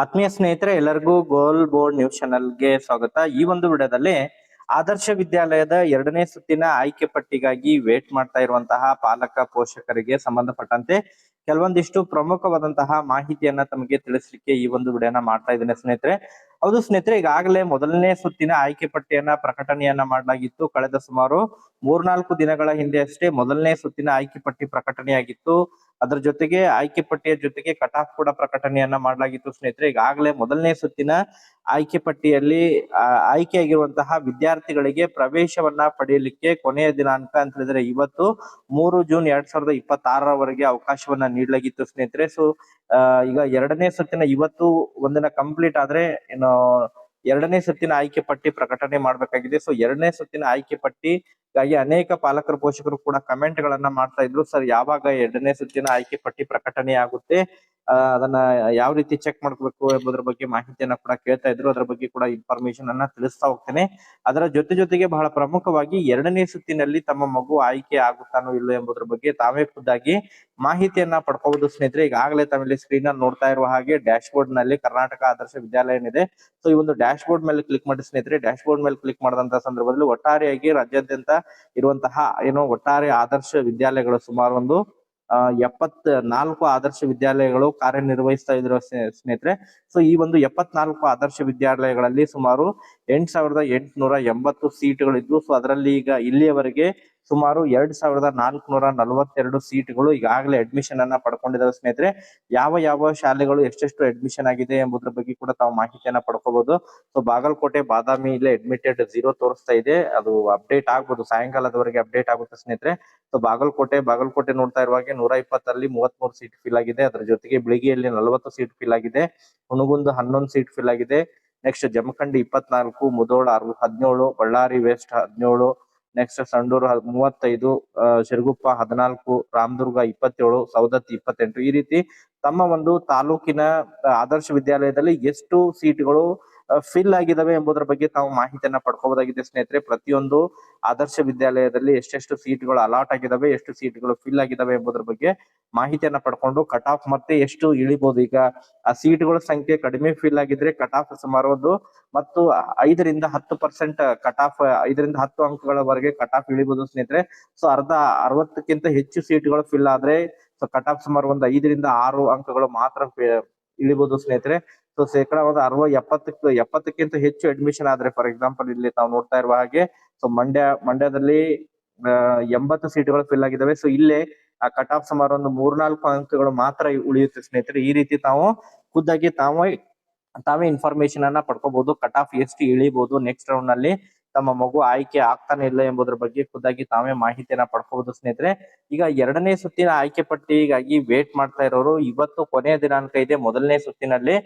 ಆತ್ಮೀಯ ಸ್ನೇಹಿತರೆ, ಎಲ್ಲರಿಗೂ ಗೋಲ್ ಬೋರ್ಡ್ ನ್ಯೂಸ್ ಚಾನೆಲ್ಗೆ ಸ್ವಾಗತ. ಈ ಒಂದು ವಿಡಿಯೋದಲ್ಲಿ ಆದರ್ಶ ವಿದ್ಯಾಲಯದ 2ನೇ ಸುತ್ತಿನ ಆಯ್ಕೆ ಪಟ್ಟಿಗಾಗಿ ವೇಟ್ ಮಾಡ್ತಾ ಇರುವಂತಹ ಪಾಲಕ ಪೋಷಕರಿಗೆ ಸಂಬಂಧಪಟ್ಟಂತೆ ಕೆಲವೊಂದಿಷ್ಟು ಪ್ರಮುಖವಾದಂತಹ ಮಾಹಿತಿಯನ್ನ ತಮಗೆ ತಿಳಿಸಲಿಕ್ಕೆ ಈ ಒಂದು ವಿಡಿಯೋನ ಮಾಡ್ತಾ ಇದ್ದೇನೆ ಸ್ನೇಹಿತರೆ. ಹೌದು ಸ್ನೇಹಿತರೆ, ಈಗಾಗಲೇ ಮೊದಲನೇ ಸುತ್ತಿನ ಆಯ್ಕೆ ಪಟ್ಟಿಯನ್ನ ಪ್ರಕಟಣೆಯನ್ನ ಮಾಡಲಾಗಿತ್ತು. ಕಳೆದ ಸುಮಾರು 3-4 ದಿನಗಳ ಹಿಂದೆ ಅಷ್ಟೇ ಮೊದಲನೇ ಸುತ್ತಿನ ಆಯ್ಕೆ ಪಟ್ಟಿ ಪ್ರಕಟಣೆಯಾಗಿತ್ತು. ಅದರ ಜೊತೆಗೆ ಆಯ್ಕೆ ಪಟ್ಟಿಯ ಜೊತೆಗೆ ಕಟ್ ಆಫ್ ಕೂಡ ಪ್ರಕಟಣೆಯನ್ನ ಮಾಡಲಾಗಿತ್ತು ಸ್ನೇಹಿತರೆ. ಈಗಾಗಲೇ ಮೊದಲನೇ ಸುತ್ತಿನ ಆಯ್ಕೆ ಪಟ್ಟಿಯಲ್ಲಿ ಆಯ್ಕೆಯಾಗಿರುವಂತಹ ವಿದ್ಯಾರ್ಥಿಗಳಿಗೆ ಪ್ರವೇಶವನ್ನ ಪಡೆಯಲಿಕ್ಕೆ ಕೊನೆಯ ದಿನಾಂಕ ಅಂತ ಹೇಳಿದ್ರೆ ಇವತ್ತು 3 ಜೂನ್ 2026ರವರೆಗೆ ಅವಕಾಶವನ್ನ ನೀಡಲಾಗಿತ್ತು ಸ್ನೇಹಿತರೆ. ಸೊ ಈಗ 2ನೇ ಸುತ್ತಿನ ಇವತ್ತು ಒಂದಿನ ಕಂಪ್ಲೀಟ್ ಆದ್ರೆ ಇನ್ನು 2ನೇ ಸುತ್ತಿನ ಆಯ್ಕೆ ಪಟ್ಟಿ ಪ್ರಕಟಣೆ ಮಾಡ್ಬೇಕಾಗಿದೆ. ಸೊ 2ನೇ ಸುತ್ತಿನ ಆಯ್ಕೆ ಪಟ್ಟಿಗಾಗಿ ಅನೇಕ ಪಾಲಕರು ಪೋಷಕರು ಕೂಡ ಕಮೆಂಟ್ ಗಳನ್ನ ಮಾಡ್ತಾ ಇದ್ರು. ಸರ್, ಯಾವಾಗ 2ನೇ ಸುತ್ತಿನ ಆಯ್ಕೆ ಪಟ್ಟಿ ಪ್ರಕಟಣೆ ಆಗುತ್ತೆ, ಅದನ್ನ ಯಾವ ರೀತಿ ಚೆಕ್ ಮಾಡ್ಕೋಬೇಕು ಎಂಬುದರ ಬಗ್ಗೆ ಮಾಹಿತಿಯನ್ನ ಕೂಡ ಕೇಳ್ತಾ ಇದ್ರು. ಅದರ ಬಗ್ಗೆ ಕೂಡ ಇನ್ಫಾರ್ಮೇಶನ್ ಅನ್ನ ತಿಳಿಸ್ತಾ ಹೋಗ್ತೇನೆ. ಅದರ ಜೊತೆಗೆ ಬಹಳ ಪ್ರಮುಖವಾಗಿ 2ನೇ ಸುತ್ತಿನಲ್ಲಿ ತಮ್ಮ ಮಗು ಆಯ್ಕೆ ಆಗುತ್ತಾನೋ ಇಲ್ಲೋ ಎಂಬುದರ ಬಗ್ಗೆ ತಾವೇ ಖುದ್ದಾಗಿ ಮಾಹಿತಿಯನ್ನ ಪಡ್ಕೋಬಹುದು ಸ್ನೇಹಿತರೆ. ಈಗಾಗಲೇ ತಾವಿಲ್ಲಿ ಸ್ಕ್ರೀನ್ ಅಲ್ಲಿ ನೋಡ್ತಾ ಇರುವ ಹಾಗೆ ಡ್ಯಾಶ್ ಬೋರ್ಡ್ ನಲ್ಲಿ ಕರ್ನಾಟಕ ಆದರ್ಶ ವಿದ್ಯಾಲಯ ಏನಿದೆ, ಸೊ ಈ ಒಂದು ಡ್ಯಾಶ್ ಬೋರ್ಡ್ ಮೇಲೆ ಕ್ಲಿಕ್ ಮಾಡಿ ಸ್ನೇಹಿತರೆ. ಡ್ಯಾಶ್ ಬೋರ್ಡ್ ಮೇಲೆ ಕ್ಲಿಕ್ ಮಾಡಿದಂತಹ ಸಂದರ್ಭದಲ್ಲಿ ಒಟ್ಟಾರೆಯಾಗಿ ರಾಜ್ಯಾದ್ಯಂತ ಇರುವಂತಹ ಒಟ್ಟಾರೆ ಆದರ್ಶ ವಿದ್ಯಾಲಯಗಳು ಸುಮಾರು ಒಂದು 74 ಆದರ್ಶ ವಿದ್ಯಾಲಯಗಳು ಕಾರ್ಯನಿರ್ವಹಿಸ್ತಾ ಇದ್ರು ಸ್ನೇಹಿತರೆ. ಸೊ ಈ ಒಂದು 74 ಆದರ್ಶ ವಿದ್ಯಾಲಯಗಳಲ್ಲಿ ಸುಮಾರು 8,880 ಸೀಟ್ಗಳಿದ್ವು. ಸೊ ಅದರಲ್ಲಿ ಈಗ ಇಲ್ಲಿಯವರೆಗೆ ಸುಮಾರು 2,442 ಸೀಟ್ಗಳು ಈಗಾಗಲೇ ಅಡ್ಮಿಷನ್ ಅನ್ನ ಪಡ್ಕೊಂಡಿದ್ದಾವೆ ಸ್ನೇಹಿತರೆ. ಯಾವ ಯಾವ ಶಾಲೆಗಳು ಎಷ್ಟೆಷ್ಟು ಅಡ್ಮಿಷನ್ ಆಗಿದೆ ಎಂಬುದ್ರ ಬಗ್ಗೆ ಕೂಡ ತಾವು ಮಾಹಿತಿಯನ್ನ ಪಡ್ಕೋಬಹುದು. ಸೊ ಬಾಗಲಕೋಟೆ, ಬಾದಾಮಿ ಇಲ್ಲೇ ಅಡ್ಮಿಟೆಡ್ 0 ತೋರಿಸ್ತಾ ಇದೆ. ಅದು ಅಪ್ಡೇಟ್ ಆಗ್ಬೋದು, ಸಾಯಂಕಾಲದವರೆಗೆ ಅಪ್ಡೇಟ್ ಆಗುತ್ತೆ ಸ್ನೇಹಿತರೆ. ಸೊ ಬಾಗಲಕೋಟೆ ನೋಡ್ತಾ ಇರುವಾಗೆ 120ರಲ್ಲಿ 33 ಸೀಟ್ ಫಿಲ್ ಆಗಿದೆ. ಅದರ ಜೊತೆಗೆ ಬಿಳಿಗಿಯಲ್ಲಿ 40 ಸೀಟ್ ಫಿಲ್ ಆಗಿದೆ. ಹುನಗುಂದ 11 ಸೀಟ್ ಫಿಲ್ ಆಗಿದೆ. Next Jamkhandi 24, Mudhol 17, Ballari West 17, next Sandur 35, Siruguppa 14, Ramdurg 27, Savadatti 28. ಈ ರೀತಿ ತಮ್ಮ ಒಂದು ತಾಲೂಕಿನ ಆದರ್ಶ ವಿದ್ಯಾಲಯದಲ್ಲಿ ಎಷ್ಟು ಸೀಟ್ಗಳು ಫಿಲ್ ಆಗಿದಾವೆ ಎಂಬುದರ ಬಗ್ಗೆ ತಾವು ಮಾಹಿತಿಯನ್ನ ಪಡ್ಕೋಬಹುದಾಗಿದೆ ಸ್ನೇಹಿತರೆ. ಪ್ರತಿಯೊಂದು ಆದರ್ಶ ವಿದ್ಯಾಲಯದಲ್ಲಿ ಎಷ್ಟೆಷ್ಟು ಸೀಟ್ಗಳು ಅಲಾಟ್ ಆಗಿದಾವೆ, ಎಷ್ಟು ಸೀಟ್ಗಳು ಫಿಲ್ ಆಗಿದಾವೆ ಎಂಬುದರ ಬಗ್ಗೆ ಮಾಹಿತಿಯನ್ನ ಪಡ್ಕೊಂಡು ಕಟ್ ಆಫ್ ಮತ್ತೆ ಎಷ್ಟು ಇಳಿಬಹುದು. ಈಗ ಆ ಸೀಟ್ಗಳ ಸಂಖ್ಯೆ ಕಡಿಮೆ ಫಿಲ್ ಆಗಿದ್ರೆ ಕಟ್ ಆಫ್ ಸುಮಾರು ಒಂದು ಮತ್ತು 5ರಿಂದ 10% ಕಟ್ ಆಫ್, 5ರಿಂದ 10 ಅಂಕಗಳವರೆಗೆ ಕಟ್ ಆಫ್ ಇಳಿಬಹುದು ಸ್ನೇಹಿತರೆ. ಸೊ 60ಕ್ಕಿಂತ ಹೆಚ್ಚು ಸೀಟ್ಗಳು ಫಿಲ್ ಆದ್ರೆ ಸೊ ಕಟ್ ಆಫ್ ಸುಮಾರು ಒಂದು 5ರಿಂದ 6 ಅಂಕಗಳು ಮಾತ್ರ ಇಳಿಬಹುದು ಸ್ನೇಹಿತರೆ. ಸೊ ಶೇಕಡ ಒಂದು 70ಕ್ಕಿಂತ ಹೆಚ್ಚು ಅಡ್ಮಿಷನ್ ಆದ್ರೆ, ಫಾರ್ ಎಕ್ಸಾಂಪಲ್ ಇಲ್ಲಿ ನಾವು ನೋಡ್ತಾ ಇರುವ ಹಾಗೆ ಸೊ ಮಂಡ್ಯದಲ್ಲಿ 80 ಸೀಟ್ಗಳು ಫಿಲ್ ಆಗಿದಾವೆ. ಸೊ ಇಲ್ಲೇ ಆ ಕಟ್ ಆಫ್ ಸುಮಾರು ಒಂದು 3-4 ಅಂಕಗಳು ಮಾತ್ರ ಉಳಿಯುತ್ತೆ ಸ್ನೇಹಿತರೆ. ಈ ರೀತಿ ತಾವು ಖುದ್ದಾಗಿ ತಾವೇ ಇನ್ಫಾರ್ಮೇಶನ್ ಅನ್ನ ಪಡ್ಕೋಬಹುದು. ಕಟ್ ಆಫ್ ಎಷ್ಟು ಇಳಿಬಹುದು, ನೆಕ್ಸ್ಟ್ ರೌಂಡ್ ನಲ್ಲಿ ತಮ್ಮ ಮಗು ಆಯ್ಕೆ ಆಗ್ತಾನೆ ಇಲ್ಲ ಎಂಬುದರ ಬಗ್ಗೆ ಖುದ್ದಾಗಿ ತಾವೇ ಮಾಹಿತಿಯನ್ನ ಪಡ್ಕೋಬಹುದು ಸ್ನೇಹಿತರೆ. ಈಗ 2ನೇ ಸುತ್ತಿನ ಆಯ್ಕೆ ಪಟ್ಟಿಗಾಗಿ ವೇಟ್ ಮಾಡ್ತಾ ಇರೋರು, ಇವತ್ತು ಕೊನೆಯ ದಿನಾಂಕ ಇದೆ. ಮೊದಲನೇ ಸುತ್ತಿನಲ್ಲಿ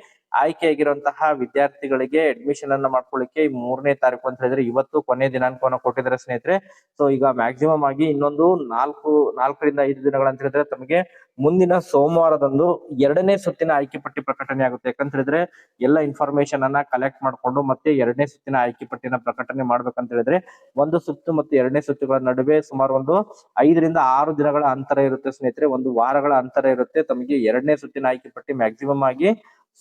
ಆಯ್ಕೆಯಾಗಿರುವಂತಹ ವಿದ್ಯಾರ್ಥಿಗಳಿಗೆ ಅಡ್ಮಿಷನ್ ಅನ್ನ ಮಾಡ್ಕೊಳ್ಳಿಕ್ಕೆ 3ನೇ ತಾರೀಕು ಅಂತ ಹೇಳಿದ್ರೆ ಇವತ್ತು ಕೊನೆಯ ದಿನಾಂಕವನ್ನು ಕೊಟ್ಟಿದ್ದಾರೆ ಸ್ನೇಹಿತರೆ. ಸೊ ಈಗ ಮ್ಯಾಕ್ಸಿಮಮ್ ಆಗಿ ಇನ್ನೊಂದು 4ರಿಂದ 5 ದಿನಗಳು ಅಂತ ಹೇಳಿದ್ರೆ ತಮಗೆ ಮುಂದಿನ ಸೋಮವಾರದಂದು 2ನೇ ಸುತ್ತಿನ ಆಯ್ಕೆ ಪಟ್ಟಿ ಪ್ರಕಟಣೆ ಆಗುತ್ತೆ. ಯಾಕಂತ ಹೇಳಿದ್ರೆ ಎಲ್ಲ ಇನ್ಫಾರ್ಮೇಶನ್ ಅನ್ನ ಕಲೆಕ್ಟ್ ಮಾಡ್ಕೊಂಡು ಮತ್ತೆ 2ನೇ ಸುತ್ತಿನ ಆಯ್ಕೆ ಪಟ್ಟಿನ ಪ್ರಕಟಣೆ ಮಾಡ್ಬೇಕಂತ ಹೇಳಿದ್ರೆ ಒಂದು ಸುತ್ತು ಮತ್ತು 2ನೇ ಸುತ್ತುಗಳ ನಡುವೆ ಸುಮಾರು ಒಂದು 5ರಿಂದ 6 ದಿನಗಳ ಅಂತರ ಇರುತ್ತೆ ಸ್ನೇಹಿತರೆ. ಒಂದು ವಾರಗಳ ಅಂತರ ಇರುತ್ತೆ. ತಮಗೆ 2ನೇ ಸುತ್ತಿನ ಆಯ್ಕೆ ಪಟ್ಟಿ ಮ್ಯಾಕ್ಸಿಮಮ್ ಆಗಿ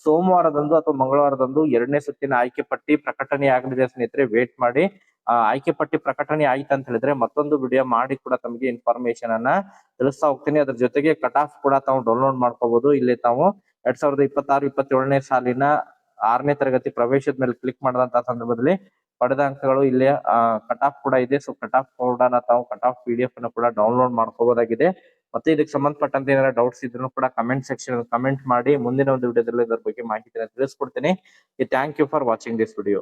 ಸೋಮವಾರದಂದು ಅಥವಾ ಮಂಗಳವಾರದಂದು 2ನೇ ಸುತ್ತಿನ ಆಯ್ಕೆ ಪಟ್ಟಿ ಪ್ರಕಟಣೆ ಆಗಲಿದೆ ಸ್ನೇಹಿತರೆ. ವೇಟ್ ಮಾಡಿ. ಆಯ್ಕೆ ಪಟ್ಟಿ ಪ್ರಕಟಣೆ ಆಯ್ತು ಅಂತ ಹೇಳಿದ್ರೆ ಮತ್ತೊಂದು ವಿಡಿಯೋ ಮಾಡಿ ಕೂಡ ತಮಗೆ ಇನ್ಫಾರ್ಮೇಶನ್ ಅನ್ನ ತಿಳಿಸ್ತಾ ಹೋಗ್ತೀನಿ. ಅದ್ರ ಜೊತೆಗೆ ಕಟ್ ಆಫ್ ಕೂಡ ತಾವು ಡೌನ್ಲೋಡ್ ಮಾಡ್ಕೋಬಹುದು. ಇಲ್ಲಿ ತಾವು 2026-27ನೇ ಸಾಲಿನ 6ನೇ ತರಗತಿ ಪ್ರವೇಶದ ಮೇಲೆ ಕ್ಲಿಕ್ ಮಾಡಿದಂತಹ ಸಂದರ್ಭದಲ್ಲಿ ಪಡೆದ ಅಂಕಗಳು ಇಲ್ಲಿ ಕಟ್ ಆಫ್ ಕೂಡ ಇದೆ. ಸೊ ಕಟ್ ಆಫ್ ಕೂಡ ತಾವು ಕಟ್ ಆಫ್ PDF ಅನ್ನು ಕೂಡ ಡೌನ್ಲೋಡ್ ಮಾಡ್ಕೋಬಹುದಾಗಿದೆ. ಮತ್ತೆ ಇದಕ್ಕೆ ಸಂಬಂಧಪಟ್ಟಂತೆ ಏನಾದ್ರು ಡೌಟ್ಸ್ ಇದ್ರೂ ಕೂಡ ಕಮೆಂಟ್ ಸೆಕ್ಷನ್ ಕಮೆಂಟ್ ಮಾಡಿ. ಮುಂದಿನ ಒಂದು ವಿಡಿಯೋದಲ್ಲಿ ಇದರ ಬಗ್ಗೆ ಮಾಹಿತಿಯನ್ನು ತಿಳಿಸ್ಕೊಡ್ತೀನಿ. Thank you for watching this video.